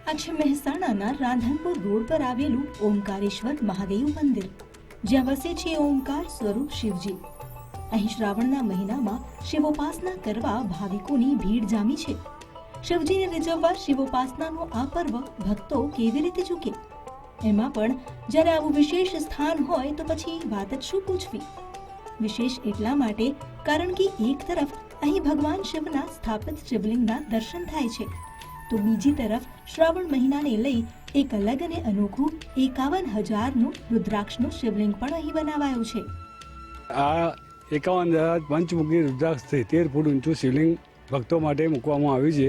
આ છે મહેસાણાના રાધનપુર રોડ પર આવેલું ઓમકારેશ્વર મહાદેવ મંદિર, જ્યાં વસે છે ઓમકાર સ્વરૂપ શિવજી. અહીં શ્રાવણના મહિનામાં શિવોપાસના કરવા ભાવિકોની ભીડ જામી છે. શિવજીને રીઝવવા શિવોપાસનાનો આ પર્વ ભક્તો કેવી રીતે ચૂકે? એમાં પણ જ્યારે આવું વિશેષ સ્થાન હોય તો પછી વાત જ શું પૂછવી. વિશેષ એટલા માટે કારણ કે એક તરફ અહીં ભગવાન શિવના સ્થાપિત શિવલિંગના દર્શન થાય છે, તો બીજી તરફ શ્રાવણ મહિનાને લઈ એક અલગ અને અનોખું 51,000નું રુદ્રાક્ષનું શિવલિંગ પણ અહીં બનાવાયું છે. આ 51,000 પંચમુખી રુદ્રાક્ષ 13 ફૂટ ઊંચું શિવલિંગ ભક્તો માટે મૂકવામાં આવ્યું છે,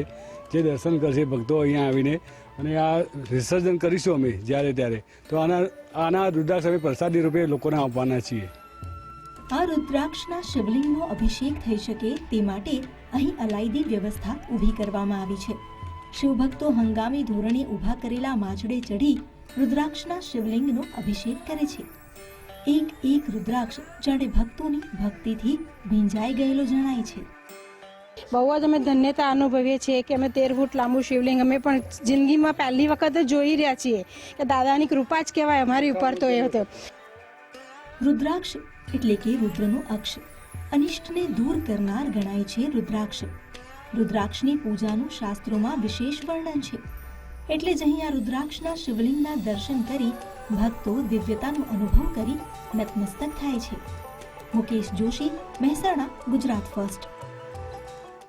જે દર્શન કરશે ભક્તો અહીંયા આવીને. અને આ વિસર્જન કરીશું અમે જ્યારે ત્યારે, તો આના રુદ્રાક્ષ અમે પ્રસાદી રૂપે લોકોને આપવાના છીએ. આ રુદ્રાક્ષના શિવલિંગનો અભિષેક થઈ શકે તે માટે અહીં અલાયદી વ્યવસ્થા ઊભી કરવામાં આવી છે. શિવભક્તો હંગામી ધોરણે ઊભા કરેલા માચડે ચઢી રુદ્રાક્ષના શિવલિંગનો અભિષેક કરે છે. એક રુદ્રાક્ષ જાણે ભક્તોની ભક્તિથી ભીંજાઈ ગયેલો જણાય છે. બહુ જ અમે ધન્યતા અનુભવીએ છીએ કે અમે 13 ફૂટ લાંબુ શિવલિંગ અમે પણ જિંદગીમાં પહેલી વખત જોઈ રહ્યા છીએ કે દાદાની કૃપા જ કહેવાય અમારી ઉપર. તો એ હતો રુદ્રાક્ષ એટલે કે રુદ્રનો અક્ષ, અનિષ્ટને દૂર કરનાર ગણાય છે રુદ્રાક્ષ. રુદ્રાક્ષની પૂજાનું શાસ્ત્રોમાં વિશેષ વર્ણન છે, એટલે જ અહીં આ રુદ્રાક્ષના શિવલિંગના દર્શન કરી ભક્તો દિવ્યતાનો અનુભવ કરી નતમસ્તક થાય છે. મુકેશ જોશી, મહેસાણા, ગુજરાત ફર્સ્ટ.